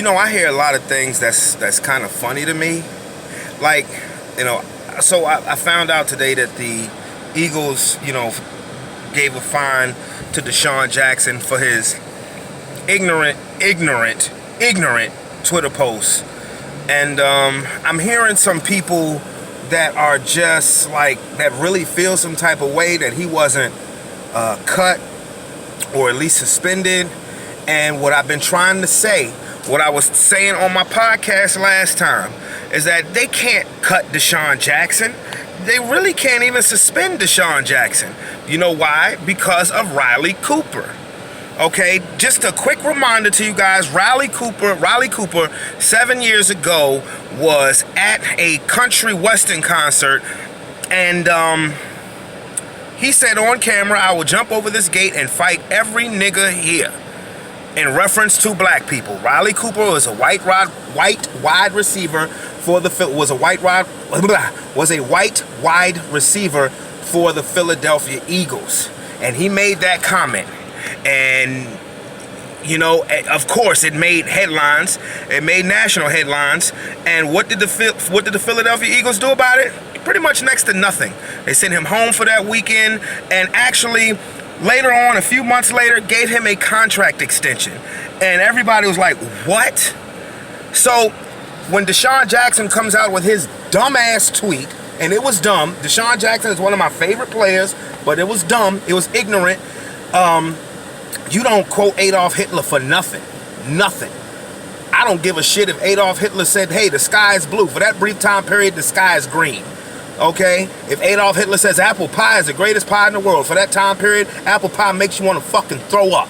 I hear a lot of things that's kind of funny to me. Like, so I found out today that the Eagles, gave a fine to Desean Jackson for his ignorant Twitter posts. And I'm hearing some people that are just like, that really feel some type of way that he wasn't cut or at least suspended. And what I've been trying to say, what I was saying on my podcast last time, is that they can't cut Desean Jackson. They really can't even suspend Desean Jackson. You know why? Because of Riley Cooper. Okay, just a quick reminder to you guys, Riley Cooper 7 years ago was at a country western concert, and he said on camera, "I will jump over this gate and fight every nigga here," in reference to black people. Riley Cooper was a white wide receiver for the wide receiver for the Philadelphia Eagles, and he made that comment. And of course, it made headlines. It made national headlines. And what did the Philadelphia Eagles do about it? Pretty much next to nothing. They sent him home for that weekend, and actually later on, a few months later, gave him a contract extension. And everybody was like, "What?" So when Desean Jackson comes out with his dumbass tweet, and it was dumb. Desean Jackson is one of my favorite players, but it was dumb. It was ignorant. You don't quote Adolf Hitler for nothing. Nothing. I don't give a shit if Adolf Hitler said, "Hey, the sky is blue." For that brief time period, the sky is green. Okay? If Adolf Hitler says apple pie is the greatest pie in the world, for that time period, apple pie makes you want to fucking throw up.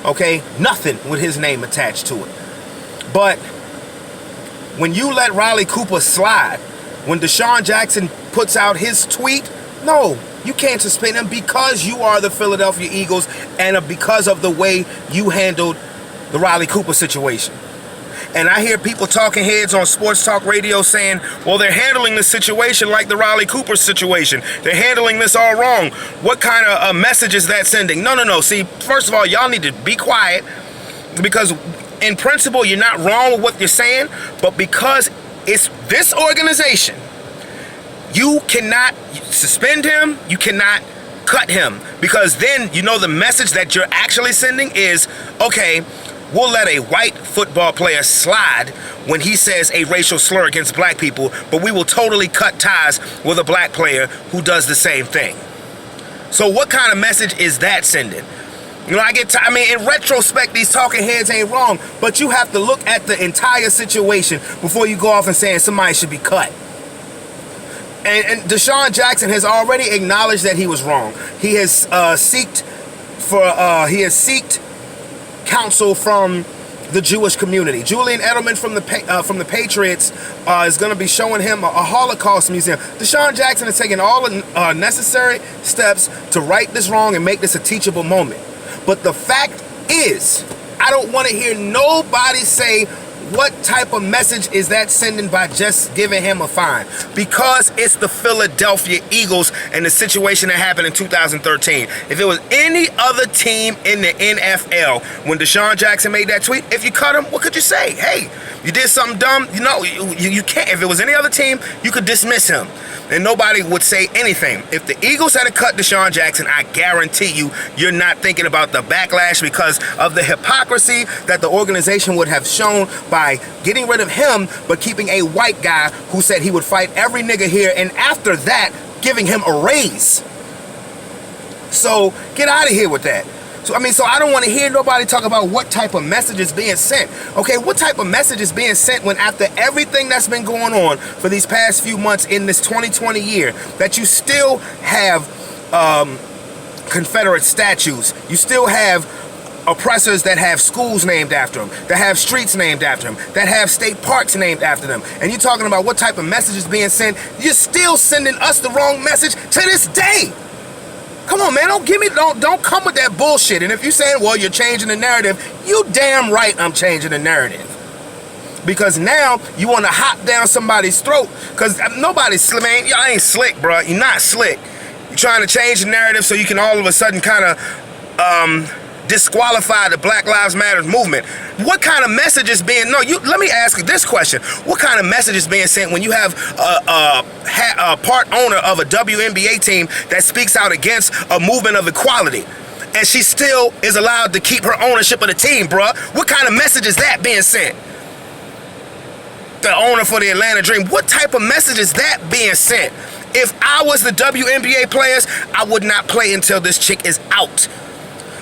Okay? Nothing with his name attached to it. But when you let Riley Cooper slide, when Desean Jackson puts out his tweet, no, you can't suspend him because you are the Philadelphia Eagles and because of the way you handled the Riley Cooper situation. And I hear people talking heads on sports talk radio saying, well, they're handling this situation like the Riley Cooper situation. They're handling this all wrong. What kind of message is that sending? No. See, first of all, y'all need to be quiet, because in principle, you're not wrong with what you're saying, but because it's this organization, you cannot suspend him, you cannot cut him, because then the message that you're actually sending is, okay, we'll let a white football player slide when he says a racial slur against black people, but we will totally cut ties with a black player who does the same thing. So what kind of message is that sending? In retrospect, these talking heads ain't wrong, but you have to look at the entire situation before you go off and saying somebody should be cut. And Desean Jackson has already acknowledged that he was wrong. He has sought counsel from the Jewish community. Julian Edelman from the Patriots is going to be showing him a Holocaust museum. Desean Jackson is taking all the necessary steps to right this wrong and make this a teachable moment. But the fact is, I don't want to hear nobody say, what type of message is that sending by just giving him a fine? Because it's the Philadelphia Eagles and the situation that happened in 2013. If it was any other team in the NFL, when Desean Jackson made that tweet, if you cut him, what could you say? Hey, you did something dumb. You can't. If it was any other team, you could dismiss him, and nobody would say anything. If the Eagles had to cut Desean Jackson, I guarantee you're not thinking about the backlash because of the hypocrisy that the organization would have shown by getting rid of him, but keeping a white guy who said he would fight every nigga here, and after that, giving him a raise. So get out of here with that. So I don't want to hear nobody talk about what type of message is being sent. Okay, what type of message is being sent when after everything that's been going on for these past few months in this 2020 year, that you still have Confederate statues, you still have oppressors that have schools named after them, that have streets named after them, that have state parks named after them, and you're talking about what type of message is being sent, you're still sending us the wrong message to this day. Come on, man, don't come with that bullshit. And if you're saying, well, you're changing the narrative, you damn right I'm changing the narrative. Because now you want to hop down somebody's throat, because nobody's slick, man. Y'all ain't slick, bro. You're not slick. You're trying to change the narrative so you can all of a sudden kind of disqualify the Black Lives Matter movement. What kind of message is being, let me ask you this question. What kind of message is being sent when you have a part owner of a WNBA team that speaks out against a movement of equality, and she still is allowed to keep her ownership of the team, bruh? What kind of message is that being sent? The owner for the Atlanta Dream, what type of message is that being sent? If I was the WNBA players, I would not play until this chick is out.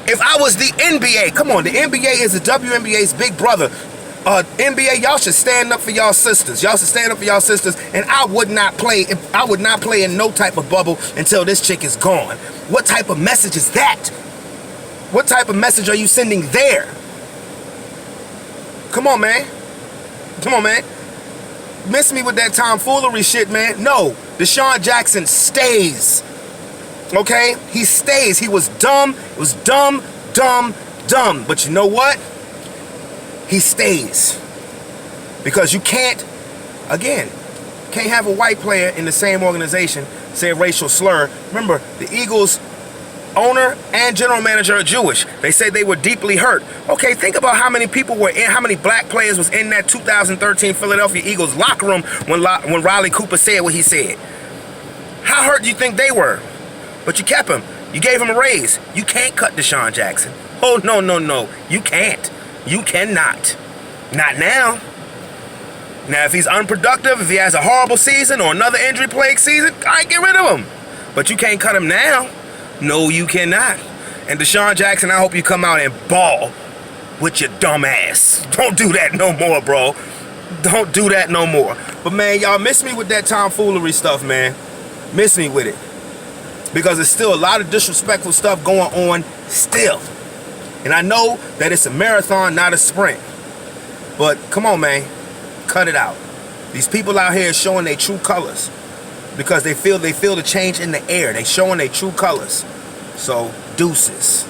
If I was the NBA, come on, the NBA is the WNBA's big brother. NBA, y'all should stand up for y'all sisters. Y'all should stand up for y'all sisters, and I would not play in no type of bubble until this chick is gone. What type of message is that? What type of message are you sending there? Come on, man. Come on, man. Miss me with that tomfoolery shit, man. No, Desean Jackson stays. Okay? He stays. He was dumb. It was dumb. But you know what? He stays. Because you can't have a white player in the same organization say a racial slur. Remember, the Eagles owner and general manager are Jewish. They said they were deeply hurt. Okay, think about how many black players was in that 2013 Philadelphia Eagles locker room when Riley Cooper said what he said. How hurt do you think they were? But you kept him. You gave him a raise. You can't cut Desean Jackson. Oh, no. You can't. You cannot. Not now. Now, if he's unproductive, if he has a horrible season or another injury-plagued season, all right, get rid of him. But you can't cut him now. No, you cannot. And Desean Jackson, I hope you come out and ball with your dumb ass. Don't do that no more, bro. Don't do that no more. But, man, y'all miss me with that tomfoolery stuff, man. Miss me with it. Because there's still a lot of disrespectful stuff going on still. And I know that it's a marathon, not a sprint. But, come on, man. Cut it out. These people out here showing their true colors. Because they feel the change in the air. They showing their true colors. So, deuces.